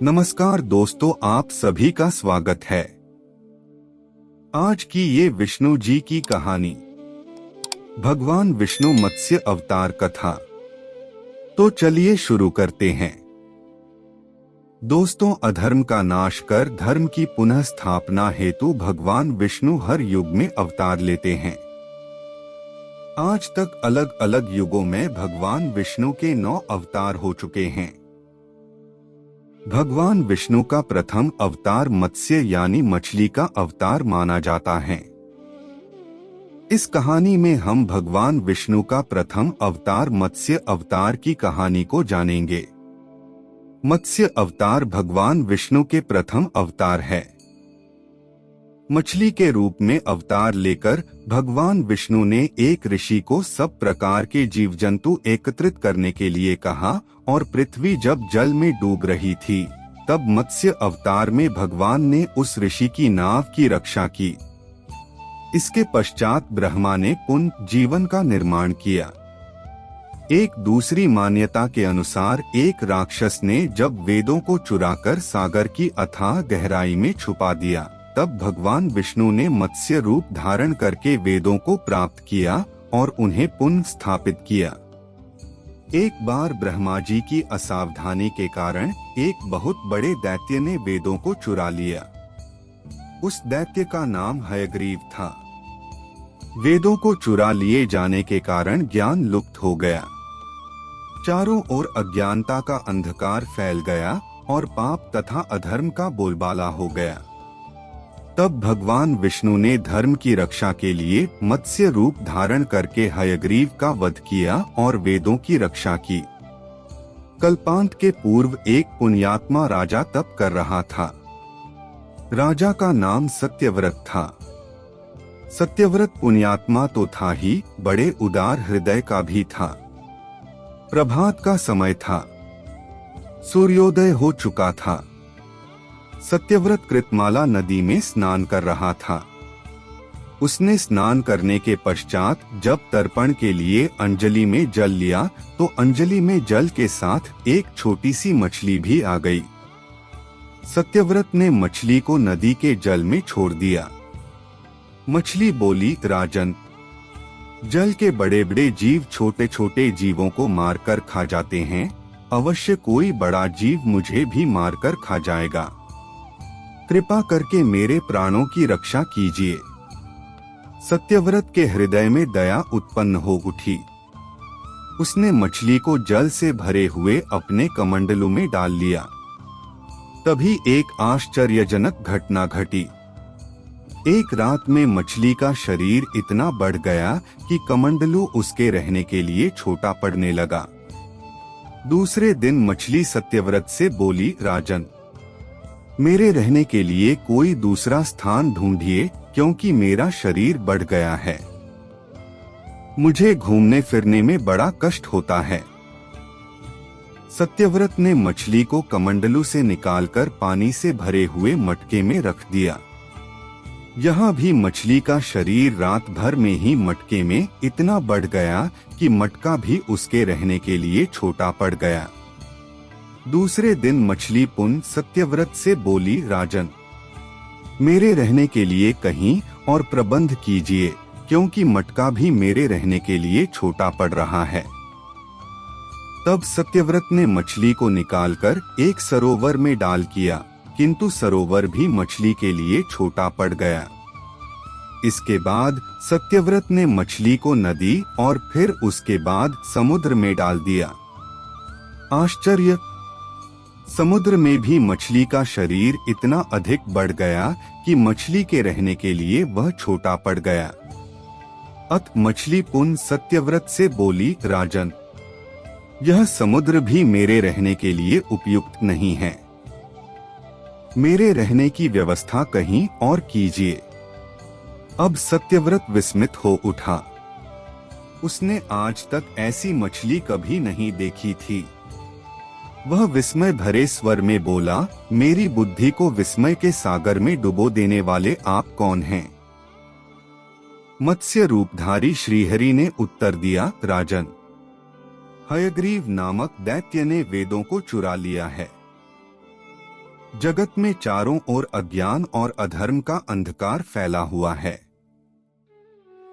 नमस्कार दोस्तों, आप सभी का स्वागत है। आज की ये विष्णु जी की कहानी, भगवान विष्णु मत्स्य अवतार कथा। तो चलिए शुरू करते हैं। दोस्तों, अधर्म का नाश कर धर्म की पुनः स्थापना हेतु भगवान विष्णु हर युग में अवतार लेते हैं। आज तक अलग अलग युगों में भगवान विष्णु के 9 अवतार हो चुके हैं। भगवान विष्णु का प्रथम अवतार मत्स्य यानी मछली का अवतार माना जाता है। इस कहानी में हम भगवान विष्णु का प्रथम अवतार मत्स्य अवतार की कहानी को जानेंगे। मत्स्य अवतार भगवान विष्णु के प्रथम अवतार है। मछली के रूप में अवतार लेकर भगवान विष्णु ने एक ऋषि को सब प्रकार के जीव जंतु एकत्रित करने के लिए कहा और पृथ्वी जब जल में डूब रही थी तब मत्स्य अवतार में भगवान ने उस ऋषि की नाव की रक्षा की। इसके पश्चात ब्रह्मा ने पुनः जीवन का निर्माण किया। एक दूसरी मान्यता के अनुसार एक राक्षस ने जब वेदों को चुराकर सागर की अथाह गहराई में छुपा दिया, तब भगवान विष्णु ने मत्स्य रूप धारण करके वेदों को प्राप्त किया और उन्हें पुनः स्थापित किया। एक बार ब्रह्मा जी की असावधानी के कारण एक बहुत बड़े दैत्य ने वेदों को चुरा लिया। उस दैत्य का नाम हयग्रीव था। वेदों को चुरा लिए जाने के कारण ज्ञान लुप्त हो गया। चारों ओर अज्ञानता का अंधकार फैल गया और पाप तथा अधर्म का बोलबाला हो गया। तब भगवान विष्णु ने धर्म की रक्षा के लिए मत्स्य रूप धारण करके हयग्रीव का वध किया और वेदों की रक्षा की। कल्पांत के पूर्व एक पुण्यात्मा राजा तप कर रहा था। राजा का नाम सत्यव्रत था। सत्यव्रत पुण्यात्मा तो था ही, बड़े उदार हृदय का भी था। प्रभात का समय था। सूर्योदय हो चुका था। सत्यव्रत कृतमाला नदी में स्नान कर रहा था। उसने स्नान करने के पश्चात जब तर्पण के लिए अंजलि में जल लिया तो अंजलि में जल के साथ एक छोटी सी मछली भी आ गई। सत्यव्रत ने मछली को नदी के जल में छोड़ दिया। मछली बोली, राजन, जल के बड़े बड़े जीव छोटे छोटे जीवों को मारकर खा जाते हैं, अवश्य कोई बड़ा जीव मुझे भी मारकर खा जाएगा। कृपा करके मेरे प्राणों की रक्षा कीजिए। सत्यव्रत के हृदय में दया उत्पन्न हो उठी। उसने मछली को जल से भरे हुए अपने कमंडलू में डाल लिया। तभी एक आश्चर्यजनक घटना घटी। एक रात में मछली का शरीर इतना बढ़ गया कि कमंडलू उसके रहने के लिए छोटा पड़ने लगा। दूसरे दिन मछली सत्यव्रत से बोली, राजन, मेरे रहने के लिए कोई दूसरा स्थान ढूंढिए, क्योंकि मेरा शरीर बढ़ गया है। मुझे घूमने फिरने में बड़ा कष्ट होता है। सत्यव्रत ने मछली को कमंडलू से निकालकर पानी से भरे हुए मटके में रख दिया। यहाँ भी मछली का शरीर रात भर में ही मटके में इतना बढ़ गया कि मटका भी उसके रहने के लिए छोटा पड़ गया। दूसरे दिन मछली पुनः सत्यव्रत से बोली, राजन, मेरे रहने के लिए कहीं और प्रबंध कीजिए, क्योंकि मटका भी मेरे रहने के लिए छोटा पड़ रहा है। तब सत्यव्रत ने मछली को निकालकर एक सरोवर में डाल किया, किंतु सरोवर भी मछली के लिए छोटा पड़ गया। इसके बाद सत्यव्रत ने मछली को नदी और फिर उसके बाद समुद्र में डाल दिया। आश्चर्य! समुद्र में भी मछली का शरीर इतना अधिक बढ़ गया कि मछली के रहने के लिए वह छोटा पड़ गया। अत मछली पुनः सत्यव्रत से बोली, राजन, यह समुद्र भी मेरे रहने के लिए उपयुक्त नहीं है। मेरे रहने की व्यवस्था कहीं और कीजिए। अब सत्यव्रत विस्मित हो उठा। उसने आज तक ऐसी मछली कभी नहीं देखी थी। वह विस्मय भरे स्वर में बोला, मेरी बुद्धि को विस्मय के सागर में डुबो देने वाले आप कौन हैं? मत्स्य रूपधारी श्रीहरि ने उत्तर दिया, राजन, हयग्रीव नामक दैत्य ने वेदों को चुरा लिया है। जगत में चारों ओर अज्ञान और अधर्म का अंधकार फैला हुआ है।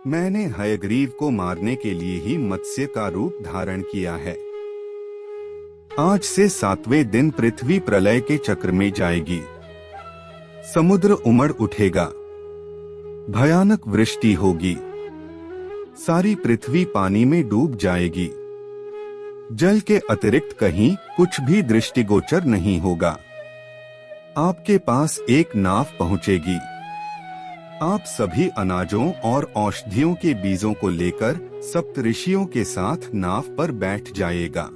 मैंने हयग्रीव को मारने के लिए ही मत्स्य का रूप धारण किया है। आज से 7वें दिन पृथ्वी प्रलय के चक्र में जाएगी। समुद्र उमड़ उठेगा, भयानक वृष्टि होगी, सारी पृथ्वी पानी में डूब जाएगी। जल के अतिरिक्त कहीं कुछ भी दृष्टिगोचर नहीं होगा। आपके पास एक नाव पहुंचेगी। आप सभी अनाजों और औषधियों के बीजों को लेकर सप्तऋषियों के साथ नाव पर बैठ जाएगा।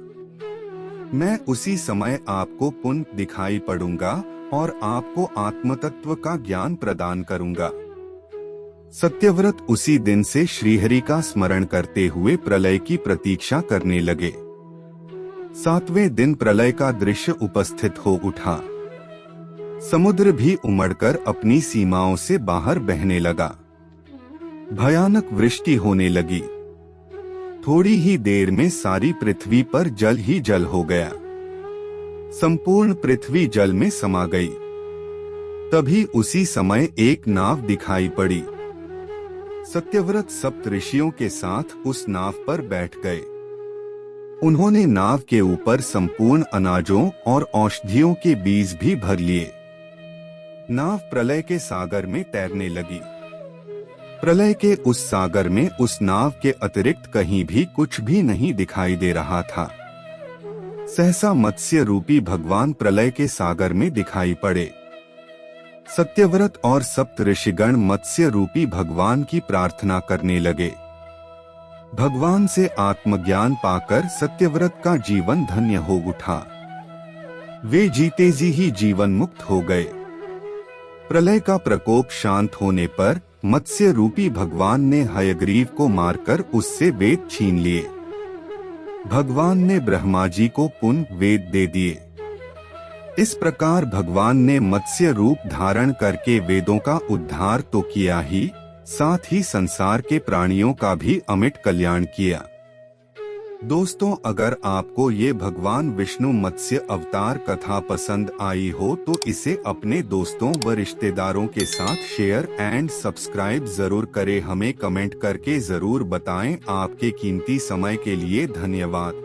मैं उसी समय आपको पुनः दिखाई पड़ूंगा और आपको आत्मतत्व का ज्ञान प्रदान करूंगा। सत्यव्रत उसी दिन से श्रीहरि का स्मरण करते हुए प्रलय की प्रतीक्षा करने लगे। 7वें दिन प्रलय का दृश्य उपस्थित हो उठा। समुद्र भी उमड़कर अपनी सीमाओं से बाहर बहने लगा। भयानक वृष्टि होने लगी। थोड़ी ही देर में सारी पृथ्वी पर जल ही जल हो गया। संपूर्ण पृथ्वी जल में समा गई। तभी उसी समय एक नाव दिखाई पड़ी। सत्यव्रत सप्तऋषियों के साथ उस नाव पर बैठ गए। उन्होंने नाव के ऊपर संपूर्ण अनाजों और औषधियों के बीज भी भर लिए। नाव प्रलय के सागर में तैरने लगी। प्रलय के उस सागर में उस नाव के अतिरिक्त कहीं भी कुछ भी नहीं दिखाई दे रहा था। सहसा मत्स्य रूपी भगवान प्रलय के सागर में दिखाई पड़े। सत्यव्रत और सप्तऋषिगण मत्स्य रूपी भगवान की प्रार्थना करने लगे। भगवान से आत्मज्ञान पाकर सत्यव्रत का जीवन धन्य हो उठा। वे जीते जी ही जीवन मुक्त हो गए। प्रलय का प्रकोप शांत होने पर मत्स्य रूपी भगवान ने हयग्रीव को मारकर उससे वेद छीन लिए। भगवान ने ब्रह्मा जी को पुनः वेद दे दिए। इस प्रकार भगवान ने मत्स्य रूप धारण करके वेदों का उद्धार तो किया ही, साथ ही संसार के प्राणियों का भी अमिट कल्याण किया। दोस्तों, अगर आपको ये भगवान विष्णु मत्स्य अवतार कथा पसंद आई हो तो इसे अपने दोस्तों व रिश्तेदारों के साथ शेयर एंड सब्सक्राइब जरूर करें। हमें कमेंट करके जरूर बताएं। आपके कीमती समय के लिए धन्यवाद।